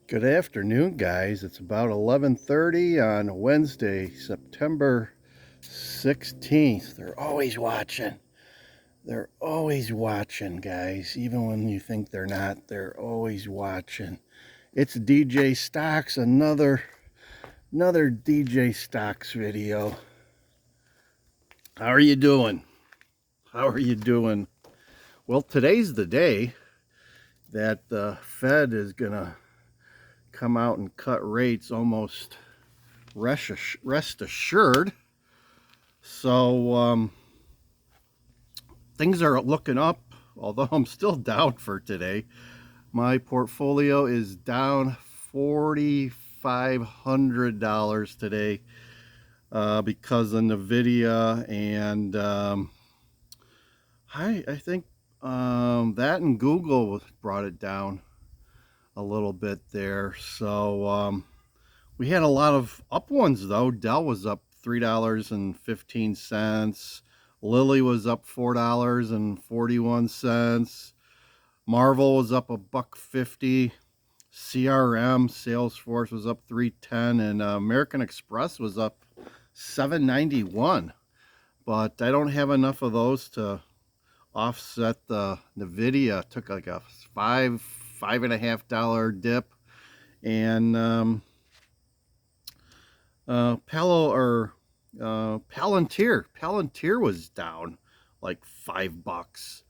Good afternoon, guys. It's about 11:30 on Wednesday, September 16th. They're always watching. They're always watching, guys. Even when you think they're not, they're always watching. It's DJ Stocks, another DJ Stocks video. How are you doing? How are you doing? Well, today's the day that the Fed is going to come out and cut rates almost rest assured. So things are looking up, although I'm still down for today. My portfolio is down $4,500 today because of Nvidia, and I think that and Google brought it down a little bit there. So we had a lot of up ones though. Dell was up $3.15. Lilly was up $4.41. Marvel was up $1.50. CRM, Salesforce was up 310, and American Express was up 791. But I don't have enough of those to offset the Nvidia. Took like a $5.5 dip, and Palantir was down like $5.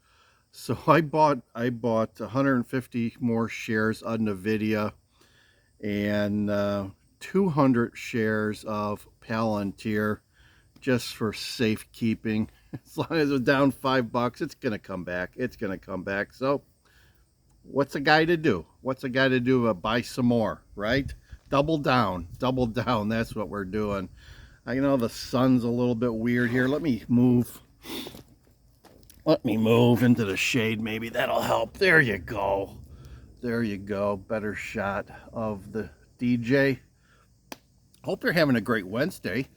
So I bought 150 more shares of Nvidia and 200 shares of Palantir just for safekeeping. As long as it's down $5, it's gonna come back. It's gonna come back. So what's a guy to do? What's a guy to do? Buy some more, right? Double down, double down. That's what we're doing. I know the sun's a little bit weird here. Let me move into the shade. Maybe that'll help. There you go. There you go. Better shot of the DJ. Hope you're having a great Wednesday.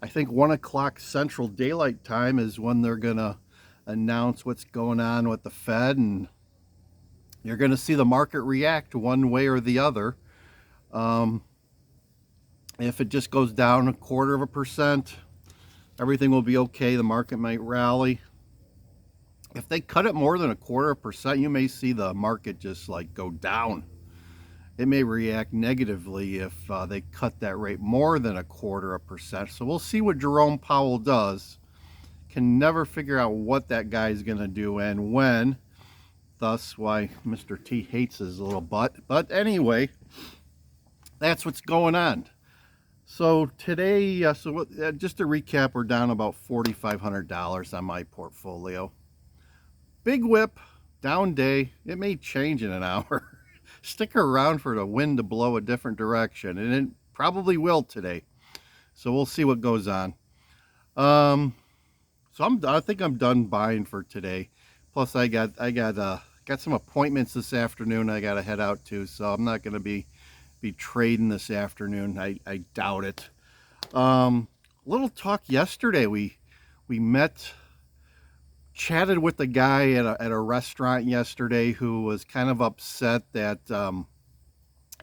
I think 1 o'clock Central Daylight Time is when they're going to announce what's going on with the Fed, and you're going to see the market react one way or the other. If it just goes down 0.25%, everything will be okay. The market might rally. If they cut it more than 0.25%, you may see the market just like go down. It may react negatively if they cut that rate more than 0.25%. So we'll see what Jerome Powell does. Can never figure out what that guy's going to do and when. Thus why Mr. T hates his little butt. But anyway, that's what's going on. So today, just to recap, we're down about $4,500 on my portfolio. Big whip, down day. It may change in an hour. Stick around for the wind to blow a different direction, and it probably will today. So we'll see what goes on. I think I'm done buying for today. Plus, I got some appointments this afternoon I got to head out to, so I'm not going to be trading this afternoon. I doubt it. Little talk yesterday. We chatted with a guy at a restaurant yesterday who was kind of upset that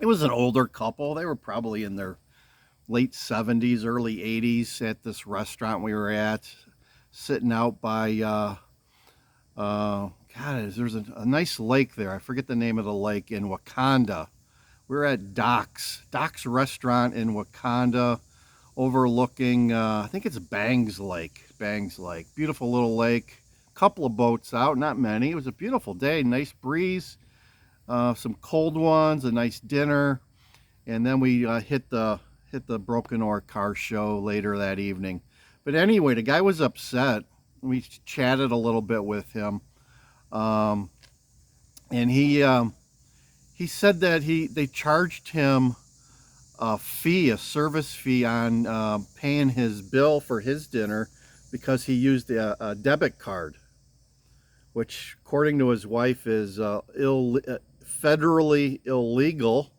it was an older couple. They were probably in their late 70s, early 80s at this restaurant we were at, sitting out by there's a nice lake there. I forget the name of the lake in Wakanda. We're at Doc's restaurant in Wakanda, overlooking I think it's Bangs Lake. Beautiful little lake. Couple of boats out, not many. It was a beautiful day, nice breeze, some cold ones, a nice dinner, and then we hit the Broken Oar car show later that evening. But anyway, the guy was upset. We chatted a little bit with him, and he said that they charged him a service fee on paying his bill for his dinner because he used a debit card, which, according to his wife, is federally illegal,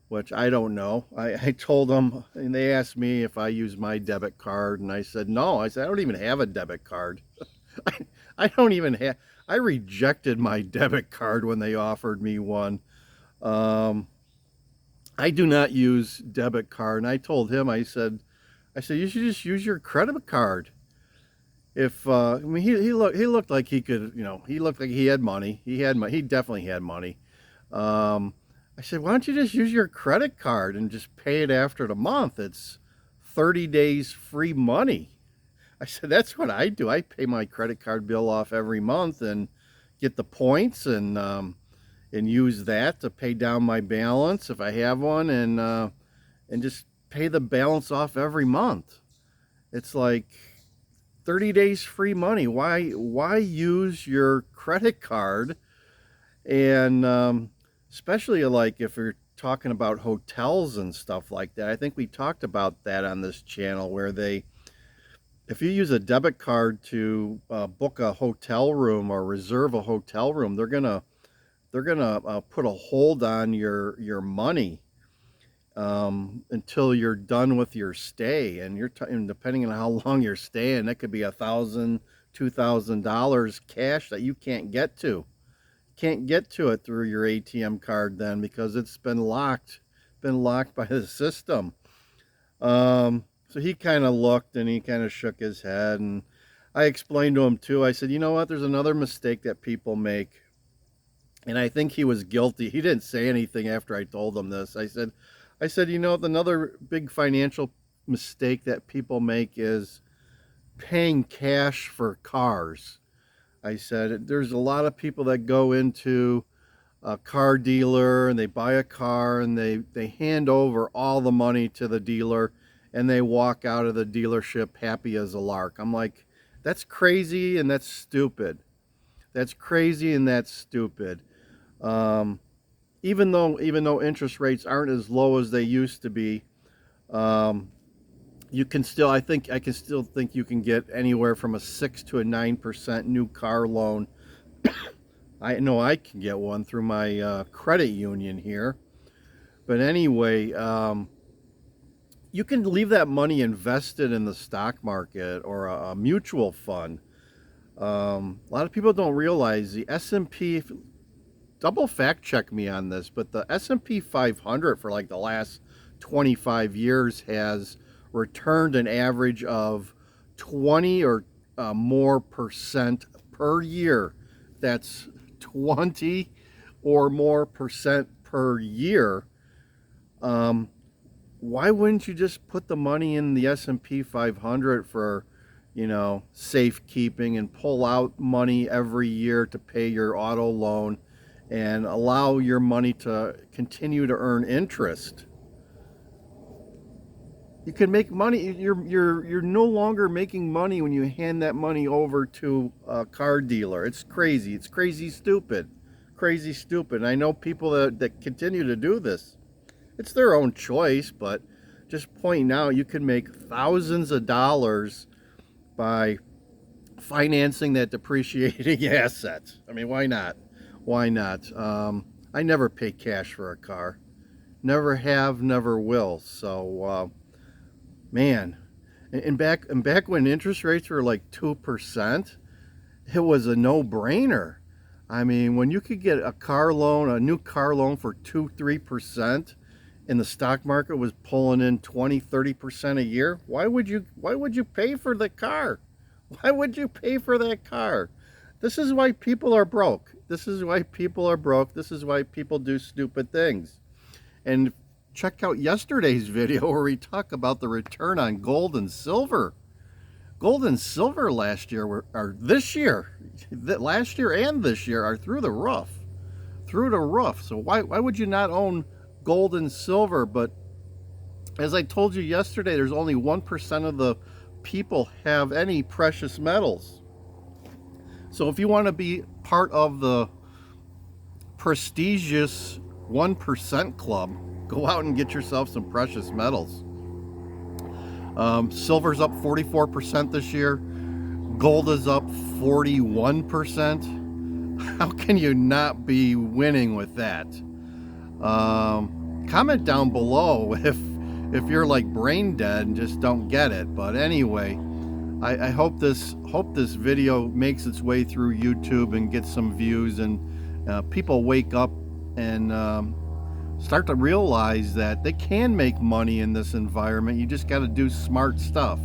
which I don't know. I told them, and they asked me if I use my debit card, and I said no. I said I don't even have a debit card. I don't even have. I rejected my debit card when they offered me one. I do not use debit card, and I told him, I said you should just use your credit card. If I mean, he looked like he could, he looked like he had money. He definitely had money. Um, I said, why don't you just use your credit card and just pay it after the month? It's 30 days free money. I said, that's what I do. I pay my credit card bill off every month and get the points, and use that to pay down my balance if I have one, and just pay the balance off every month. It's like 30 days free money. Why use your credit card? And especially like if you're talking about hotels and stuff like that. I think we talked about that on this channel, where if you use a debit card to book a hotel room or reserve a hotel room, they're gonna put a hold on your money until you're done with your stay. And and depending on how long you're staying, that could be $1,000, $2,000 cash that you can't get to. Can't get to it through your ATM card then, because it's been locked by the system. So he kind of looked and he kind of shook his head, and I explained to him too. I said, you know what? There's another mistake that people make, and I think he was guilty. He didn't say anything after I told him this. I said, another big financial mistake that people make is paying cash for cars. I said, there's a lot of people that go into a car dealer and they buy a car and they hand over all the money to the dealer, and they walk out of the dealership happy as a lark. I'm like, that's crazy and that's stupid. That's crazy and that's stupid. Um, even though interest rates aren't as low as they used to be, um, I can still think you can get anywhere from a 6 to 9% new car loan. I know I can get one through my credit union here. But anyway, you can leave that money invested in the stock market or a mutual fund. A lot of people don't realize the S&P, double fact check me on this, but the S&P 500 for like the last 25 years has returned an average of 20 or more percent per year. That's 20 or more percent per year. Why wouldn't you just put the money in the S&P 500 for, safekeeping, and pull out money every year to pay your auto loan and allow your money to continue to earn interest? You can make money. You're no longer making money when you hand that money over to a car dealer. It's crazy. It's crazy stupid. Crazy stupid. I know people that continue to do this. It's their own choice, but just pointing out, you can make thousands of dollars by financing that depreciating asset. I mean, why not? Why not? I never pay cash for a car. Never have, never will. So, man, and back when interest rates were like 2%, it was a no-brainer. I mean, when you could get a new car loan for 2-3%, and the stock market was pulling in 20-30% a year, why would you pay for the car? Why would you pay for that car? This is why people are broke. This is why people are broke. This is why people do stupid things. And check out yesterday's video where we talk about the return on gold and silver. Gold and silver last year last year and this year are through the roof. Through the roof. So why would you not own gold and silver? But as I told you yesterday, there's only 1% of the people have any precious metals. So if you want to be part of the prestigious 1% club, go out and get yourself some precious metals. Silver's up 44% this year. Gold is up 41%. How can you not be winning with that? Comment down below if you're like brain dead and just don't get it. But anyway, I hope this video makes its way through YouTube and gets some views, and people wake up and start to realize that they can make money in this environment. You just got to do smart stuff.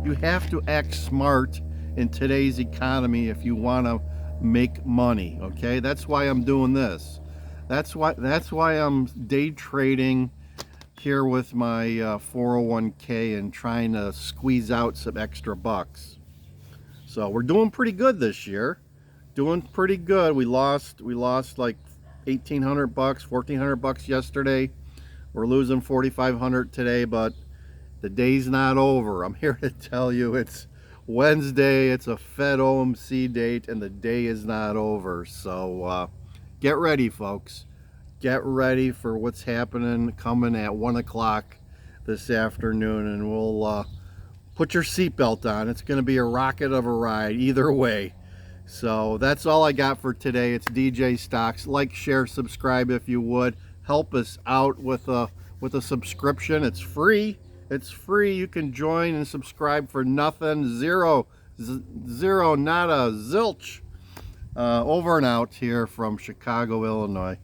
You have to act smart in today's economy if you want to make money. Okay, that's why I'm doing this. That's why I'm day trading here with my 401k and trying to squeeze out some extra bucks. So we're doing pretty good this year. Doing pretty good. We lost like 1,800 bucks, 1,400 bucks yesterday. We're losing 4,500 today, but the day's not over. I'm here to tell you it's Wednesday. It's a Fed OMC date, and the day is not over. So get ready, folks. Get ready for what's happening coming at 1 o'clock this afternoon, and we'll put your seatbelt on. It's going to be a rocket of a ride either way. So that's all I got for today. It's DJ Stocks. Like, share, subscribe if you would. Help us out with a subscription. It's free. It's free. You can join and subscribe for nothing. Zero, nada, zilch. Over and out here from Chicago, Illinois.